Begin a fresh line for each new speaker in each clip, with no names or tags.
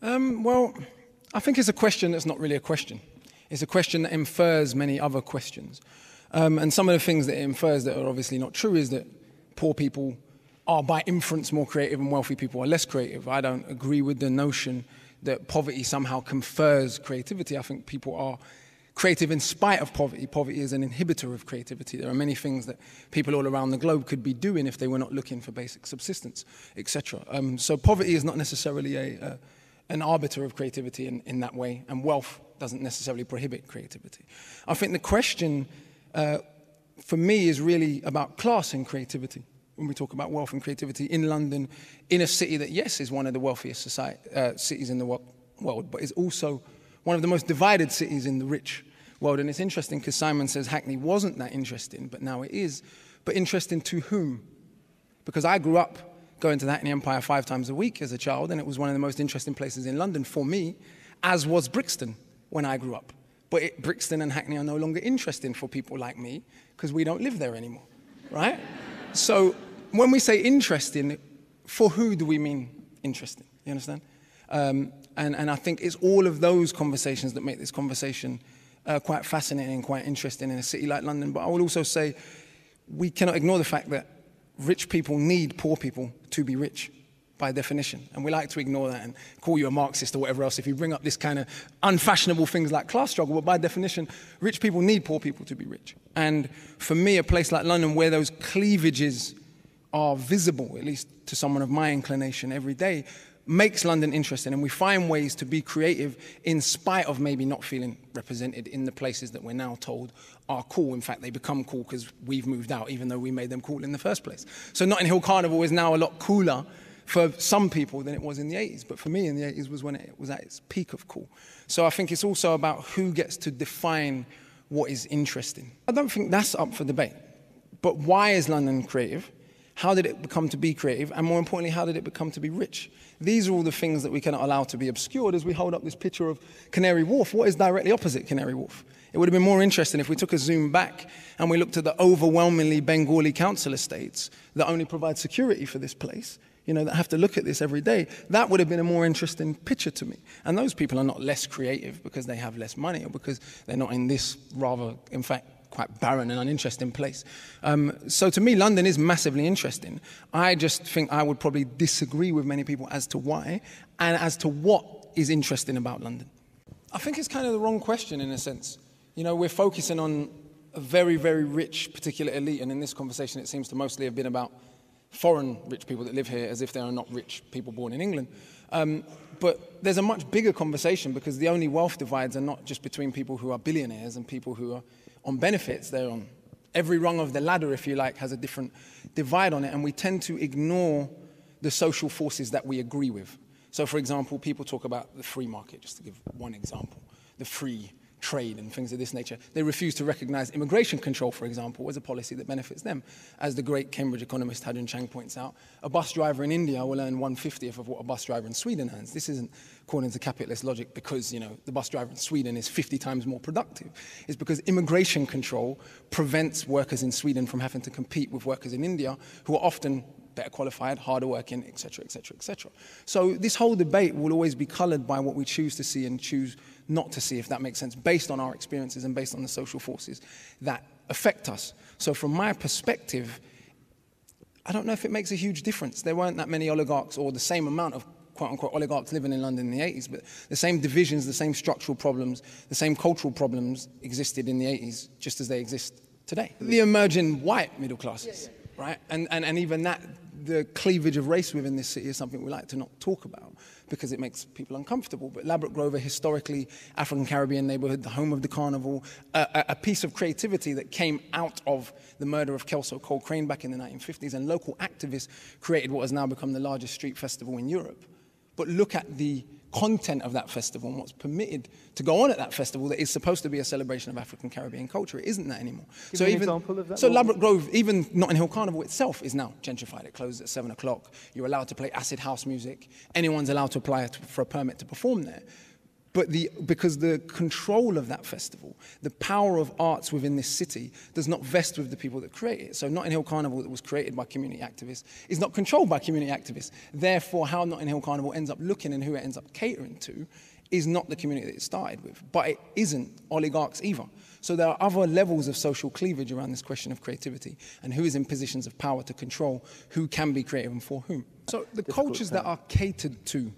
Well, I think it's a question that's not really a question. It's a question that infers many other questions. And some of the things that it infers that are obviously not true is that poor people are by inference more creative and wealthy people are less creative. I don't agree with the notion that poverty somehow confers creativity. I think people are creative in spite of poverty. Poverty is an inhibitor of creativity. There are many things that people all around the globe could be doing if they were not looking for basic subsistence, etc. So poverty is not necessarily an arbiter of creativity in that way, and wealth doesn't necessarily prohibit creativity. I think the question for me is really about class and creativity. When we talk about wealth and creativity in London, in a city that, yes, is one of the wealthiest cities in the world, but is also one of the most divided cities in the rich world. And it's interesting because Simon says Hackney wasn't that interesting, but now it is. But interesting to whom? Because I grew up going to the Hackney Empire 5 times a week as a child, and it was one of the most interesting places in London for me, as was Brixton when I grew up. But Brixton and Hackney are no longer interesting for people like me because we don't live there anymore, right? So when we say interesting, for who do we mean interesting? You understand? And I think it's all of those conversations that make this conversation quite fascinating and quite interesting in a city like London. But I will also say we cannot ignore the fact that rich people need poor people to be rich by definition. And we like to ignore that and call you a Marxist or whatever else if you bring up this kind of unfashionable things like class struggle. But by definition, rich people need poor people to be rich. And for me, a place like London where those cleavages are visible, at least to someone of my inclination every day, makes London interesting, and we find ways to be creative in spite of maybe not feeling represented in the places that we're now told are cool. In fact, they become cool because we've moved out, even though we made them cool in the first place. So Notting Hill Carnival is now a lot cooler for some people than it was in the 80s, but for me in the 80s was when it was at its peak of cool. So I think it's also about who gets to define what is interesting. I don't think that's up for debate, but why is London creative? How did it become to be creative? And more importantly, how did it become to be rich? These are all the things that we cannot allow to be obscured as we hold up this picture of Canary Wharf. What is directly opposite Canary Wharf? It would have been more interesting if we took a zoom back and we looked at the overwhelmingly Bengali council estates that only provide security for this place, you know, that have to look at this every day. That would have been a more interesting picture to me. And those people are not less creative because they have less money or because they're not in this rather, in fact, quite barren and uninteresting place. So to me, London is massively interesting. I just think I would probably disagree with many people as to why and as to what is interesting about London. I think it's kind of the wrong question in a sense. You know, we're focusing on a very, very rich particular elite, and in this conversation it seems to mostly have been about foreign rich people that live here as if they are not rich people born in England. But there's a much bigger conversation because the only wealth divides are not just between people who are billionaires and people who are on benefits. They're on every rung of the ladder, if you like, has a different divide on it, and we tend to ignore the social forces that we agree with. So, for example, people talk about the free market, just to give one example, the free trade and things of this nature. They refuse to recognize immigration control, for example, as a policy that benefits them. As the great Cambridge economist Hadron Chang points out, a bus driver in India will earn 1/50th of what a bus driver in Sweden earns. This isn't according to capitalist logic because, you know, the bus driver in Sweden is 50 times more productive. It's because immigration control prevents workers in Sweden from having to compete with workers in India who are often better qualified, harder working, etc., etc., etc. So this whole debate will always be colored by what we choose to see and choose not to see, if that makes sense, based on our experiences and based on the social forces that affect us. So from my perspective, I don't know if it makes a huge difference. There weren't that many oligarchs or the same amount of quote-unquote oligarchs living in London in the 80s, but the same divisions, the same structural problems, the same cultural problems existed in the 80s just as they exist today. The emerging white middle classes. Yeah. Right? And even that, the cleavage of race within this city is something we like to not talk about because it makes people uncomfortable. But Ladbroke Grove, a historically African-Caribbean neighborhood, the home of the carnival, a piece of creativity that came out of the murder of Kelso Cole Crane back in the 1950s, and local activists created what has now become the largest street festival in Europe. But look at the content of that festival and what's permitted to go on at that festival that is supposed to be a celebration of African Caribbean culture. It isn't that anymore.
Give me an example of that.
So Ladbroke Grove, even Notting Hill Carnival itself is now gentrified. It closes at 7 o'clock. You're allowed to play acid house music. Anyone's allowed to apply for a permit to perform there. Because the control of that festival, the power of arts within this city, does not vest with the people that create it. So Notting Hill Carnival, that was created by community activists, is not controlled by community activists. Therefore, how Notting Hill Carnival ends up looking and who it ends up catering to is not the community that it started with. But it isn't oligarchs either. So there are other levels of social cleavage around this question of creativity and who is in positions of power to control who can be creative and for whom. So the cultures that are catered to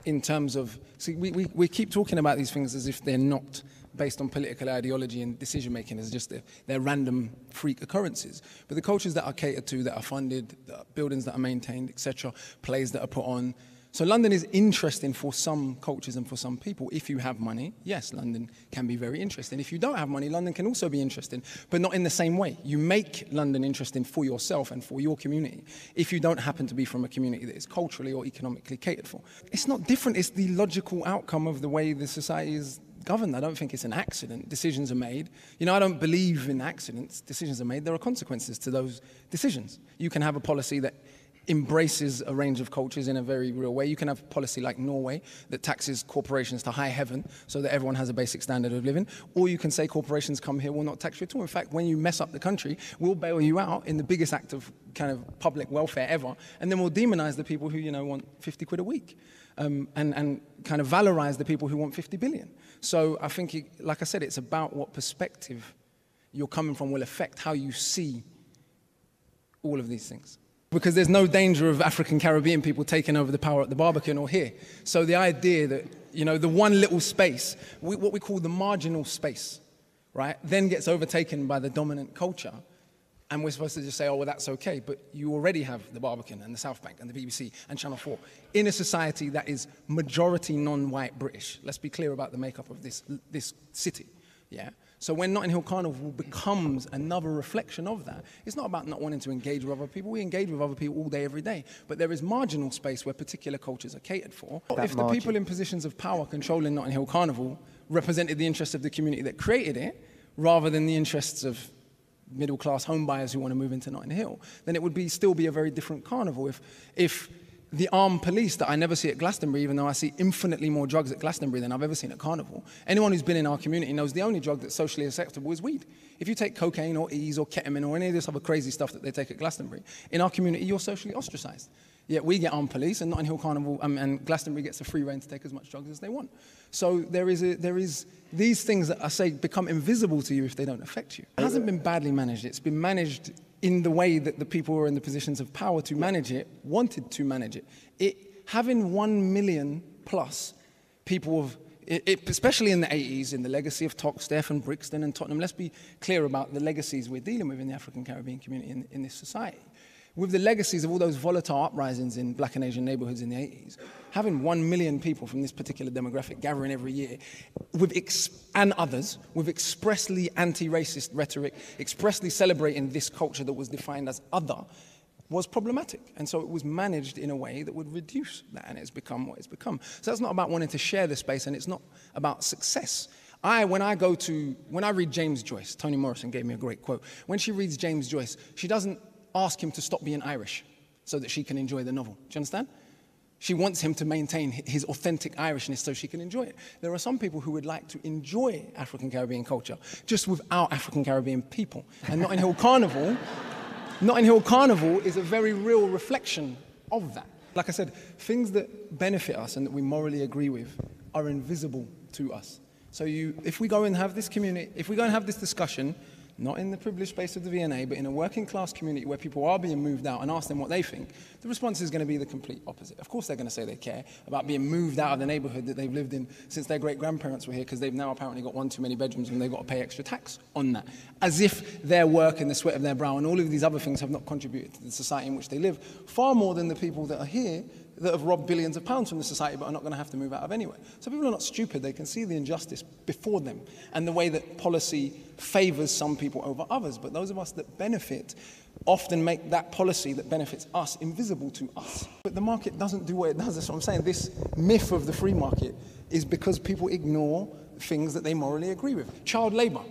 in terms of, see, we keep talking about these things as if they're not based on political ideology and decision-making, as just they're random freak occurrences. But the cultures that are catered to, that are funded, buildings that are maintained, etc., plays that are put on. So London is interesting for some cultures and for some people. If you have money, yes, London can be very interesting. If you don't have money, London can also be interesting, but not in the same way. You make London interesting for yourself and for your community if you don't happen to be from a community that is culturally or economically catered for. It's not different. It's the logical outcome of the way the society is governed. I don't think it's an accident. Decisions are made. You know, I don't believe in accidents. Decisions are made. There are consequences to those decisions. You can have a policy that embraces a range of cultures in a very real way. You can have a policy like Norway that taxes corporations to high heaven so that everyone has a basic standard of living. Or you can say corporations come here, will not tax you at all. In fact, when you mess up the country, we'll bail you out in the biggest act of kind of public welfare ever. And then we'll demonize the people who, you know, want 50 quid a week. And kind of valorize the people who want 50 billion. So I think, like I said, it's about what perspective you're coming from will affect how you see all of these things. Because there's no danger of African Caribbean people taking over the power at the Barbican or here. So the idea that, you know, the one little space, what we call the marginal space, right, then gets overtaken by the dominant culture. And we're supposed to just say, oh, well, that's okay. But you already have the Barbican and the South Bank and the BBC and Channel 4 in a society that is majority non-white British. Let's be clear about the makeup of this city, yeah? So when Notting Hill Carnival becomes another reflection of that, it's not about not wanting to engage with other people. We engage with other people all day, every day. But there is marginal space where particular cultures are catered for. If the people in positions of power controlling Notting Hill Carnival represented the interests of the community that created it, rather than the interests of middle-class home buyers who want to move into Notting Hill, then it would still be a very different carnival. If the armed police that I never see at Glastonbury, even though I see infinitely more drugs at Glastonbury than I've ever seen at Carnival, anyone who's been in our community knows the only drug that's socially acceptable is weed. If you take cocaine or E's or ketamine or any of this other crazy stuff that they take at Glastonbury, in our community you're socially ostracized. Yet we get armed police, and Notting Hill Carnival and Glastonbury gets a free rein to take as much drugs as they want. So there is these things that I say become invisible to you if they don't affect you. It hasn't been badly managed. It's been managed in the way that the people who are in the positions of power to manage it wanted to manage it. Having 1 million plus people especially in the 80s, in the legacy of Toxteth and Brixton and Tottenham, let's be clear about the legacies we're dealing with in the African Caribbean community in this society. With the legacies of all those volatile uprisings in black and Asian neighborhoods in the 80s, having 1 million people from this particular demographic gathering every year, and others, with expressly anti-racist rhetoric, expressly celebrating this culture that was defined as other, was problematic. And so it was managed in a way that would reduce that, and it's become what it's become. So that's not about wanting to share the space, and it's not about success. When I read James Joyce, Toni Morrison gave me a great quote. When she reads James Joyce, she doesn't ask him to stop being Irish so that she can enjoy the novel. Do you understand? She wants him to maintain his authentic Irishness so she can enjoy it. There are some people who would like to enjoy African Caribbean culture just without African Caribbean people. And Notting Hill Carnival is a very real reflection of that. Like I said, things that benefit us and that we morally agree with are invisible to us. So if we go and have this discussion, not in the privileged space of the V&A, but in a working class community where people are being moved out, and ask them what they think, the response is going to be the complete opposite. Of course they're going to say they care about being moved out of the neighborhood that they've lived in since their great-grandparents were here, because they've now apparently got one too many bedrooms and they've got to pay extra tax on that. As if their work and the sweat of their brow and all of these other things have not contributed to the society in which they live, far more than the people that are here that have robbed billions of pounds from the society but are not going to have to move out of anywhere. So people are not stupid. They can see the injustice before them and the way that policy favors some people over others. But those of us that benefit often make that policy that benefits us invisible to us. But the market doesn't do what it does. That's what I'm saying. This myth of the free market is because people ignore things that they morally agree with. Child labour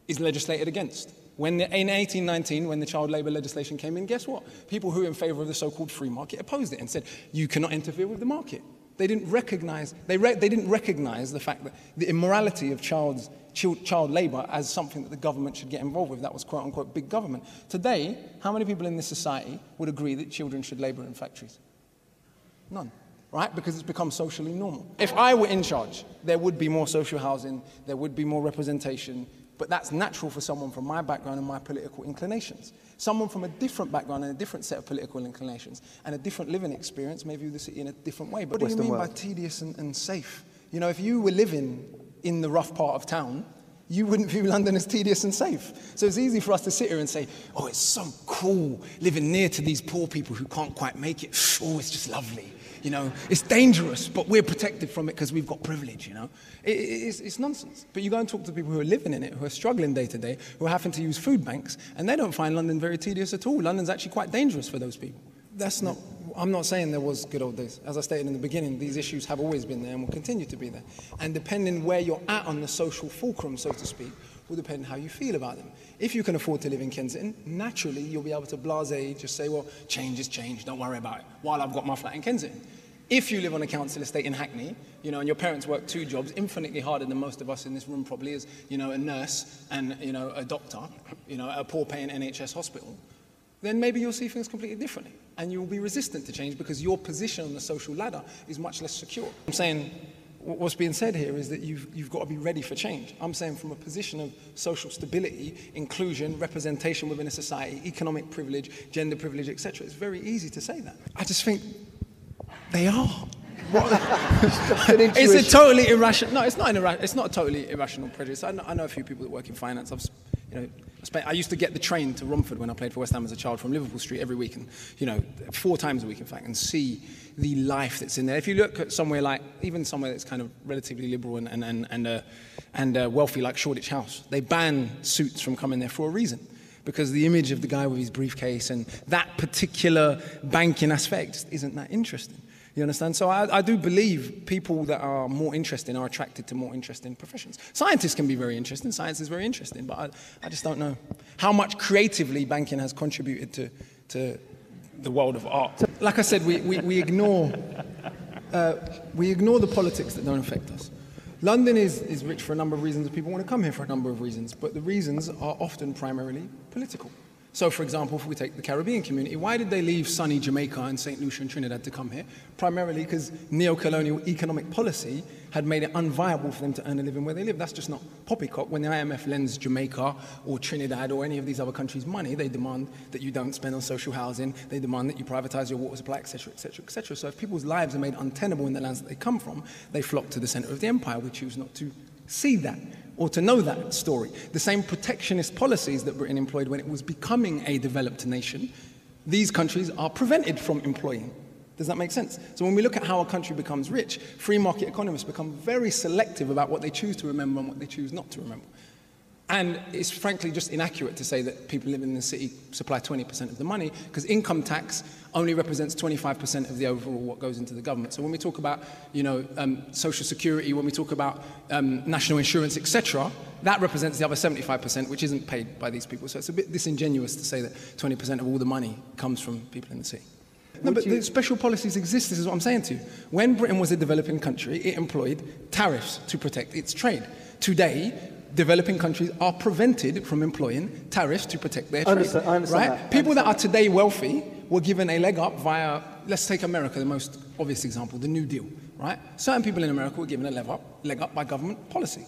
is legislated against. In 1819, when the child labour legislation came in, guess what? People who were in favour of the so-called free market opposed it and said, you cannot interfere with the market. They didn't recognize, they didn't recognize the fact that the immorality of child labour as something that the government should get involved with. That was quote unquote big government. Today, how many people in this society would agree that children should labour in factories? None, right? Because it's become socially normal. If I were in charge, there would be more social housing, there would be more representation, but that's natural for someone from my background and my political inclinations. Someone from a different background and a different set of political inclinations and a different living experience may view the city in a different way. But what do you mean by tedious and safe? You know, if you were living in the rough part of town, you wouldn't view London as tedious and safe. So it's easy for us to sit here and say, oh, it's so cool living near to these poor people who can't quite make it. Oh, it's just lovely. You know, it's dangerous, but we're protected from it because we've got privilege, you know. It's nonsense. But you go and talk to people who are living in it, who are struggling day to day, who are having to use food banks, and they don't find London very tedious at all. London's actually quite dangerous for those people. I'm not saying there was good old days. As I stated in the beginning, these issues have always been there and will continue to be there. And depending where you're at on the social fulcrum, so to speak, will depend on how you feel about them. If you can afford to live in Kensington, naturally you'll be able to blasé, just say, well, change is change, don't worry about it, while I've got my flat in Kensington. If you live on a council estate in Hackney, you know, and your parents work 2 jobs, infinitely harder than most of us in this room probably is, you know, a nurse and, you know, a doctor, you know, at a poor paying NHS hospital, then maybe you'll see things completely differently. And you'll be resistant to change because your position on the social ladder is much less secure. I'm saying what's being said here is that you've got to be ready for change. I'm saying from a position of social stability, inclusion, representation within a society, economic privilege, gender privilege, etc. It's very easy to say that. I just think they are. It's a totally irrational. No, it's not it's not a totally irrational prejudice. I know a few people that work in finance. I used to get the train to Romford when I played for West Ham as a child from Liverpool Street every week, and 4 times a week in fact, and see the life that's in there. If you look at somewhere like, even somewhere that's kind of relatively liberal and wealthy like Shoreditch House, they ban suits from coming there for a reason. Because the image of the guy with his briefcase and that particular banking aspect just isn't that interesting. You understand? So I do believe people that are more interesting are attracted to more interesting professions. Scientists can be very interesting. Science is very interesting. But I just don't know how much creatively banking has contributed to the world of art. Like I said, we ignore the politics that don't affect us. London is rich for a number of reasons, and people want to come here for a number of reasons, but the reasons are often primarily political. So, for example, if we take the Caribbean community, why did they leave sunny Jamaica and St. Lucia and Trinidad to come here? Primarily because neo-colonial economic policy had made it unviable for them to earn a living where they live. That's just not poppycock. When the IMF lends Jamaica or Trinidad or any of these other countries money, they demand that you don't spend on social housing, they demand that you privatize your water supply, etc., etc., etc. So if people's lives are made untenable in the lands that they come from, they flock to the center of the empire. We choose not to see that or to know that story. The same protectionist policies that Britain employed when it was becoming a developed nation, these countries are prevented from employing. Does that make sense? So when we look at how a country becomes rich, free market economists become very selective about what they choose to remember and what they choose not to remember. And it's frankly just inaccurate to say that people living in the city supply 20% of the money, because income tax only represents 25% of the overall what goes into the government. So when we talk about, social security, when we talk about national insurance, etc., that represents the other 75%, which isn't paid by these people. So it's a bit disingenuous to say that 20% of all the money comes from people in the city. No, but the special policies exist, this is what I'm saying to you. When Britain was a developing country, it employed tariffs to protect its trade. Today, developing countries are prevented from employing tariffs to protect their trade. I understand right? That. People that are today wealthy were given a leg up via, let's take America, the most obvious example, the New Deal, right? Certain people in America were given a leg up by government policy.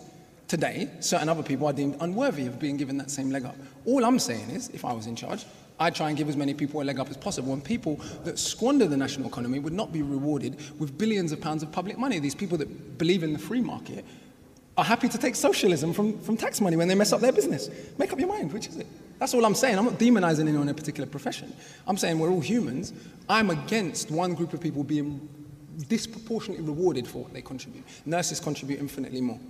Today, certain other people are deemed unworthy of being given that same leg up. All I'm saying is, if I was in charge, I'd try and give as many people a leg up as possible, and people that squander the national economy would not be rewarded with billions of pounds of public money. These people that believe in the free market are happy to take socialism from tax money when they mess up their business. Make up your mind, which is it? That's all I'm saying. I'm not demonizing anyone in a particular profession. I'm saying we're all humans. I'm against one group of people being disproportionately rewarded for what they contribute. Nurses contribute infinitely more.